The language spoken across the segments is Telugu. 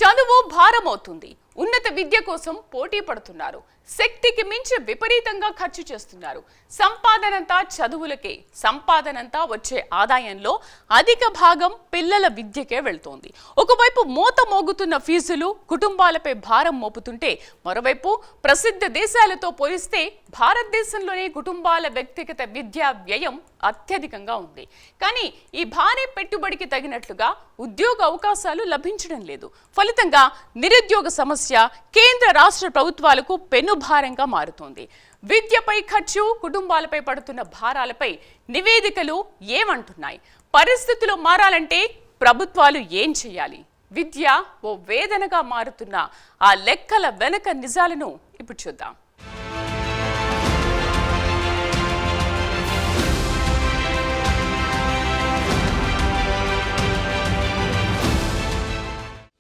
చదువు భారమవుతుంది. ఉన్నత విద్య కోసం పోటీ పడుతున్నారు. శక్తికి మించి విపరీతంగా ఖర్చు చేస్తున్నారు. సంపాదనంతా చదువులకే, సంపాదనంతా వచ్చే ఆదాయంలో అధిక భాగం పిల్లల విద్యకే వెళ్తోంది. ఒకవైపు మోత మోగుతున్న ఫీజులు కుటుంబాలపై భారం మోపుతుంటే, మరోవైపు ప్రసిద్ధ దేశాలతో పోలిస్తే భారతదేశంలోనే కుటుంబాల వ్యక్తిగత విద్యా వ్యయం అత్యధికంగా ఉంది. కానీ ఈ భారీ పెట్టుబడికి తగినట్లుగా ఉద్యోగ అవకాశాలు లభించడం లేదు. ఫలితంగా నిరుద్యోగ సమస్య కేంద్ర రాష్ట్ర ప్రభుత్వాలకు పెనుభారంగా మారుతోంది. విద్యపై ఖర్చు, కుటుంబాలపై పడుతున్న భారాలపై నివేదికలు ఏమంటున్నాయి? పరిస్థితులు మారాలంటే ప్రభుత్వాలు ఏం చేయాలి? విద్య ఓ వేదనగా మారుతున్న ఆ లెక్కల వెనక నిజాలను ఇప్పుడు చూద్దాం.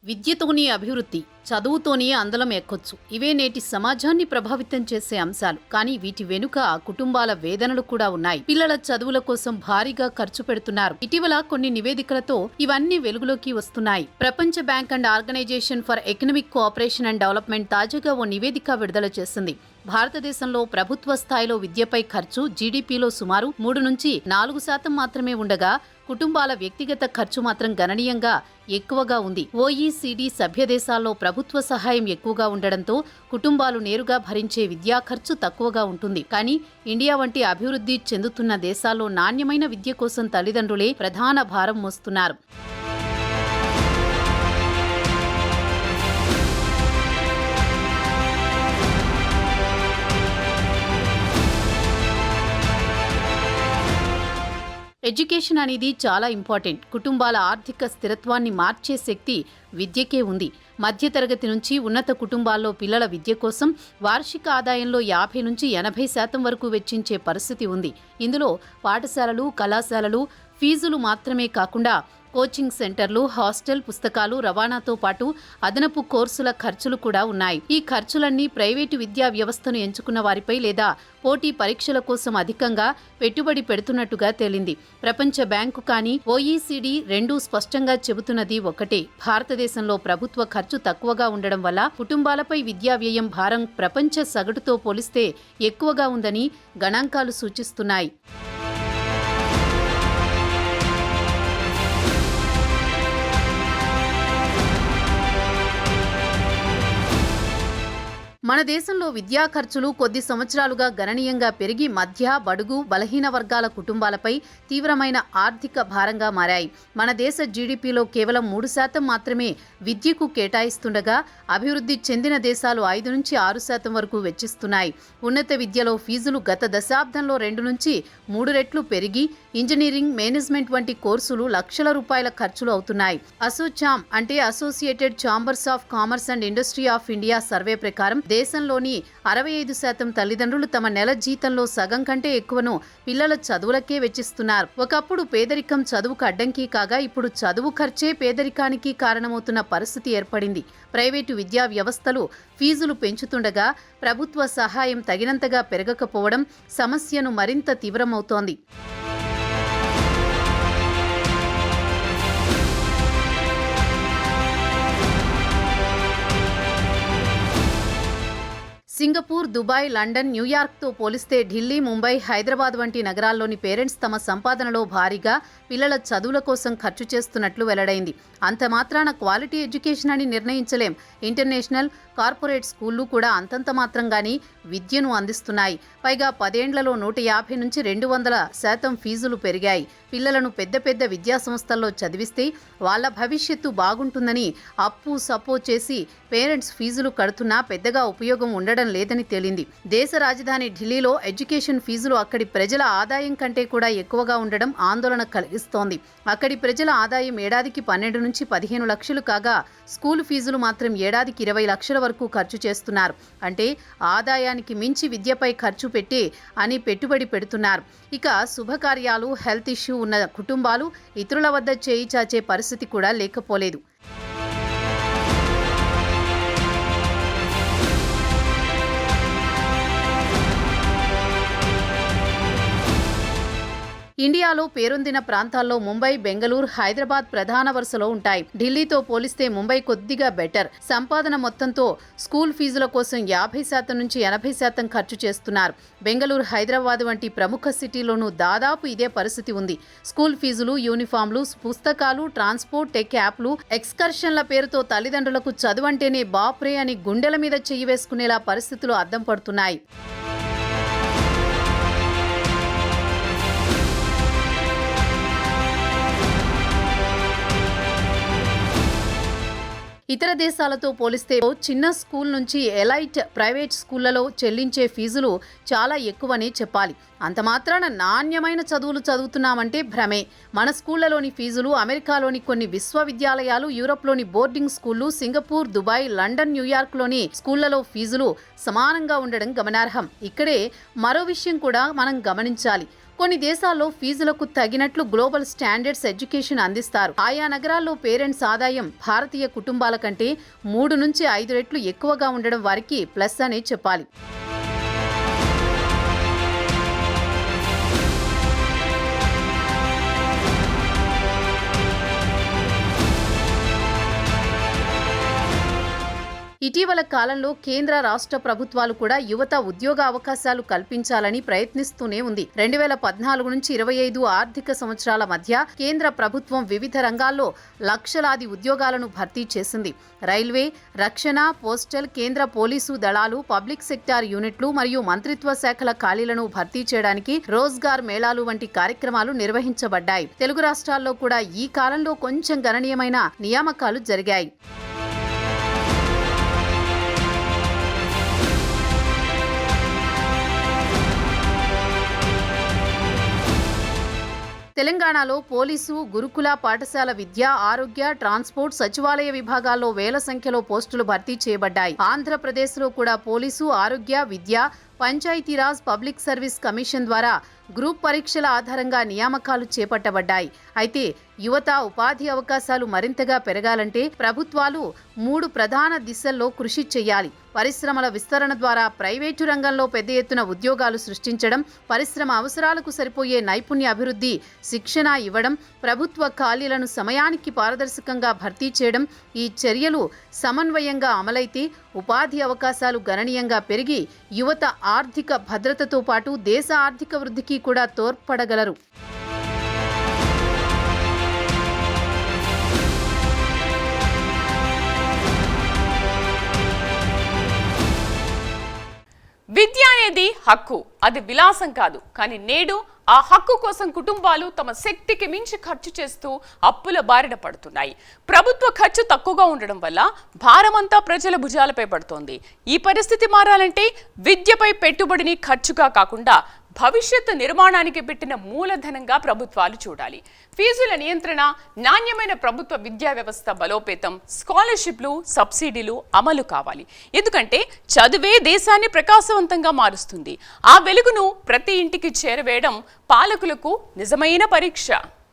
విద్యతోనే అభివృద్ధి, చదువుతోనే అందలం ఎక్కొచ్చు. ఇవే నేటి సమాజాన్ని ప్రభావితం చేసే అంశాలు. కానీ వీటి వెనుక కుటుంబాల వేదనలు కూడా ఉన్నాయి. పిల్లల చదువుల కోసం భారీగా ఖర్చు పెడుతున్నారు. ఇటీవల కొన్ని నివేదికలతో ఇవన్నీ వెలుగులోకి వస్తున్నాయి. ప్రపంచ bank and organization for economic cooperation and development తాజాగా ఓ నివేదిక విడుదల చేసింది. భారతదేశంలో ప్రభుత్వ స్థాయిలో విద్యపై ఖర్చు జీడీపీలో సుమారు 3-4% మాత్రమే ఉండగా, కుటుంబాల వ్యక్తిగత ఖర్చు మాత్రం గణనీయంగా ఎక్కువగా ఉంది. ఓఈసీడీ సభ్య దేశాల్లో ప్రభుత్వ సహాయం ఎక్కువగా ఉండడంతో కుటుంబాలు నేరుగా భరించే విద్యా ఖర్చు తక్కువగా ఉంటుంది. కానీ ఇండియా వంటి అభివృద్ధి చెందుతున్న దేశాల్లో నాణ్యమైన విద్య కోసం తల్లిదండ్రులే ప్రధాన భారం మోస్తున్నారు. ఎడ్యుకేషన్ అనేది చాలా ఇంపార్టెంట్. కుటుంబాల ఆర్థిక స్థిరత్వాన్ని మార్చే శక్తి విద్యకే ఉంది. మధ్యతరగతి నుంచి ఉన్నత కుటుంబాల్లో పిల్లల విద్య కోసం వార్షిక ఆదాయంలో 50-80% వరకు వెచ్చించే పరిస్థితి ఉంది. ఇందులో పాఠశాలలు, కళాశాలలు ఫీజులు మాత్రమే కాకుండా కోచింగ్ సెంటర్లు, హాస్టల్, పుస్తకాలు, రవాణాతో పాటు అదనపు కోర్సుల ఖర్చులు కూడా ఉన్నాయి. ఈ ఖర్చులన్నీ ప్రైవేటు విద్యా వ్యవస్థను ఎంచుకున్న వారిపై లేదా పోటీ పరీక్షల కోసం అధికంగా పెట్టుబడి పెడుతున్నట్టుగా తేలింది. ప్రపంచ బ్యాంకు కానీ ఓఈసీడీ రెండూ స్పష్టంగా చెబుతున్నది ఒకటే: భారతదేశంలో ప్రభుత్వ ఖర్చు తక్కువగా ఉండడం వల్ల కుటుంబాలపై విద్యా వ్యయం భారం ప్రపంచ సగటుతో పోలిస్తే ఎక్కువగా ఉందని గణాంకాలు సూచిస్తున్నాయి. మన దేశంలో విద్యా ఖర్చులు కొద్ది సంవత్సరాలుగా గణనీయంగా పెరిగి మధ్య, బడుగు, బలహీన వర్గాల కుటుంబాలపై తీవ్రమైన ఆర్థిక భారంగా మారాయి. మన దేశ జీడీపీలో కేవలం 3% మాత్రమే విద్యకు కేటాయిస్తుండగా, అభివృద్ధి చెందిన దేశాలు 5-6% వరకు వెచ్చిస్తున్నాయి. ఉన్నత విద్యలో ఫీజులు గత దశాబ్దంలో 2-3 రెట్లు పెరిగి ఇంజనీరింగ్, మేనేజ్మెంట్ వంటి కోర్సులు లక్షల రూపాయల ఖర్చులు అవుతున్నాయి. అసోచామ్ అంటే associated chambers of commerce and industry of India survey ప్రకారం దేశంలోని 65% తల్లిదండ్రులు తమ నెల జీతంలో సగం కంటే ఎక్కువను పిల్లల చదువులకే వెచ్చిస్తున్నారు. ఒకప్పుడు పేదరికం చదువుకు అడ్డంకి కాగా, ఇప్పుడు చదువు ఖర్చే పేదరికానికి కారణమవుతున్న పరిస్థితి ఏర్పడింది. ప్రైవేటు విద్యా వ్యవస్థలు ఫీజులు పెంచుతుండగా, ప్రభుత్వ సహాయం తగినంతగా పెరగకపోవడం సమస్యను మరింత తీవ్రమవుతోంది. సింగపూర్, దుబాయ్, లండన్, న్యూయార్క్తో పోలిస్తే ఢిల్లీ, ముంబై, హైదరాబాద్ వంటి నగరాల్లోని పేరెంట్స్ తమ సంపాదనలో భారీగా పిల్లల చదువుల కోసం ఖర్చు చేస్తున్నట్లు వెల్లడైంది. అంత మాత్రాన క్వాలిటీ ఎడ్యుకేషన్ అని నిర్ణయించలేం. ఇంటర్నేషనల్, కార్పొరేట్ స్కూళ్లు కూడా అంతంత మాత్రంగానే విద్యను అందిస్తున్నాయి. పైగా 10 ఏళ్లలో 150-200% ఫీజులు పెరిగాయి. పిల్లలను పెద్ద పెద్ద విద్యా సంస్థల్లో చదివిస్తే వాళ్ల భవిష్యత్తు బాగుంటుందని అప్పు సప్పో చేసి పేరెంట్స్ ఫీజులు కడుతున్నా పెద్దగా ఉపయోగం ఉండడం లేదని తేలింది. దేశ రాజధాని ఢిల్లీలో ఎడ్యుకేషన్ ఫీజులు అక్కడి ప్రజల ఆదాయం కంటే కూడా ఎక్కువగా ఉండడం ఆందోళన కలిగిస్తోంది. అక్కడి ప్రజల ఆదాయం ఏడాదికి 12-15 లక్షలు కాగా, స్కూల్ ఫీజులు మాత్రం ఏడాదికి 20 లక్షల వరకు ఖర్చు చేస్తున్నారు. అంటే ఆదాయానికి మించి విద్యపై ఖర్చు పెట్టి అని పెట్టుబడి పెడుతున్నారు. ఇక శుభకార్యాలు, హెల్త్ ఇష్యూ ఉన్న కుటుంబాలు ఇతరుల వద్ద చేయి చాచే పరిస్థితి కూడా లేకపోలేదు. ఇండియాలో పేరొందిన ప్రాంతాల్లో ముంబై, బెంగళూరు, హైదరాబాద్ ప్రధాన వరుసలో ఉంటాయి. ఢిల్లీతో పోలిస్తే ముంబై కొద్దిగా బెటర్. సంపాదన మొత్తంతో స్కూల్ ఫీజుల కోసం 50% నుంచి 80% ఖర్చు చేస్తున్నారు. బెంగళూరు, హైదరాబాద్ వంటి ప్రముఖ సిటీలోనూ దాదాపు ఇదే పరిస్థితి ఉంది. స్కూల్ ఫీజులు, యూనిఫామ్లు, పుస్తకాలు, ట్రాన్స్పోర్ట్, టెక్ యాప్లు, ఎక్స్కర్షన్ల పేరుతో తల్లిదండ్రులకు చదువంటేనే బాప్రే అని గుండెల మీద చెయ్యి వేసుకునేలా పరిస్థితులు అద్దం పడుతున్నాయి. ఇతర దేశాలతో పోలిస్తే చిన్న స్కూల్ నుంచి ఎలైట్ ప్రైవేట్ స్కూళ్లలో చెల్లించే ఫీజులు చాలా ఎక్కువనే చెప్పాలి. అంత మాత్రాన నాణ్యమైన చదువులు చదువుతున్నామంటే భ్రమే. మన స్కూళ్లలోని ఫీజులు అమెరికాలోని కొన్ని విశ్వవిద్యాలయాలు, యూరప్లోని బోర్డింగ్ స్కూళ్లు, సింగపూర్, దుబాయ్, లండన్, న్యూయార్క్లోని స్కూళ్లలో ఫీజులు సమానంగా ఉండడం గమనార్హం. ఇక్కడే మరో విషయం కూడా మనం గమనించాలి. కొన్ని దేశాల్లో ఫీజులకు తగినట్లు గ్లోబల్ స్టాండర్డ్స్ ఎడ్యుకేషన్ అందిస్తారు. ఆయా నగరాల్లో పేరెంట్స్ ఆదాయం భారతీయ కుటుంబాల కంటే 3 నుంచి 5 రెట్లు ఎక్కువగా ఉండడం వారికి ప్లస్ అనే చెప్పాలి. ఇటీవల కాలంలో కేంద్ర రాష్ట్ర ప్రభుత్వాలు కూడా యువత ఉద్యోగ అవకాశాలు కల్పించాలని ప్రయత్నిస్తూనే ఉంది. 2014 నుంచి 25 ఆర్థిక సంవత్సరాల మధ్య కేంద్ర ప్రభుత్వం వివిధ రంగాల్లో లక్షలాది ఉద్యోగాలను భర్తీ చేసింది. రైల్వే, రక్షణ, పోస్టల్, కేంద్ర పోలీసు దళాలు, పబ్లిక్ సెక్టార్ యూనిట్లు మరియు మంత్రిత్వ శాఖల ఖాళీలను భర్తీ చేయడానికి రోజ్గార్ మేళాలు వంటి కార్యక్రమాలు నిర్వహించబడ్డాయి. తెలుగు రాష్ట్రాల్లో కూడా ఈ కాలంలో కొంచెం గణనీయమైన నియామకాలు జరిగాయి. తెలంగాణలో పోలీసు, గురుకుల పాఠశాల విద్య, ఆరోగ్య, ట్రాన్స్పోర్ట్, సచివాలయ విభాగాల్లో వేల సంఖ్యలో పోస్టులు భర్తీ చేయబడ్డాయి. ఆంధ్రప్రదేశ్లో కూడా పోలీసు, ఆరోగ్య, విద్య, పంచాయతీరాజ్, పబ్లిక్ సర్వీస్ కమిషన్ ద్వారా గ్రూప్ పరీక్షల ఆధారంగా నియామకాలు చేపట్టబడ్డాయి. అయితే యువత ఉపాధి అవకాశాలు మరింతగా పెరగాలంటే ప్రభుత్వాలు 3 ప్రధాన దిశల్లో కృషి చేయాలి. పరిశ్రమల విస్తరణ ద్వారా ప్రైవేటు రంగంలో పెద్ద ఎత్తున ఉద్యోగాలు సృష్టించడం, పరిశ్రమ అవసరాలకు సరిపోయే నైపుణ్య అభివృద్ధి, శిక్షణ ఇవ్వడం, ప్రభుత్వ ఖాళీలను సమయానికి పారదర్శకంగా భర్తీ చేయడం. ఈ చర్యలు సమన్వయంగా అమలైతే ఉపాధి అవకాశాలు గణనీయంగా పెరిగి యువత ఆర్థిక భద్రతతో పాటు దేశ ఆర్థిక వృద్ధికి కూడా తోడ్పడగలరు. విద్య అనేది హక్కు, అది విలాసం కాదు. కానీ నేడు ఆ హక్కు కోసం కుటుంబాలు తమ శక్తికి మించి ఖర్చు చేస్తూ అప్పుల బారిన పడుతున్నాయి. ప్రభుత్వ ఖర్చు తక్కువగా ఉండడం వల్ల భారమంతా ప్రజల భుజాలపై పడుతోంది. ఈ పరిస్థితి మారాలంటే విద్యపై పెట్టుబడిని ఖర్చుగా కాకుండా భవిష్యత్తు నిర్మాణానికి పెట్టిన మూలధనంగా ప్రభుత్వాలు చూడాలి. ఫీజుల నియంత్రణ, నాణ్యమైన ప్రభుత్వ విద్యా వ్యవస్థ బలోపేతం, స్కాలర్షిప్లు, సబ్సిడీలు అమలు కావాలి. ఎందుకంటే చదువే దేశాన్ని ప్రకాశవంతంగా మారుస్తుంది. ఆ వెలుగును ప్రతి ఇంటికి చేరవేయడం పాలకులకు నిజమైన పరీక్ష.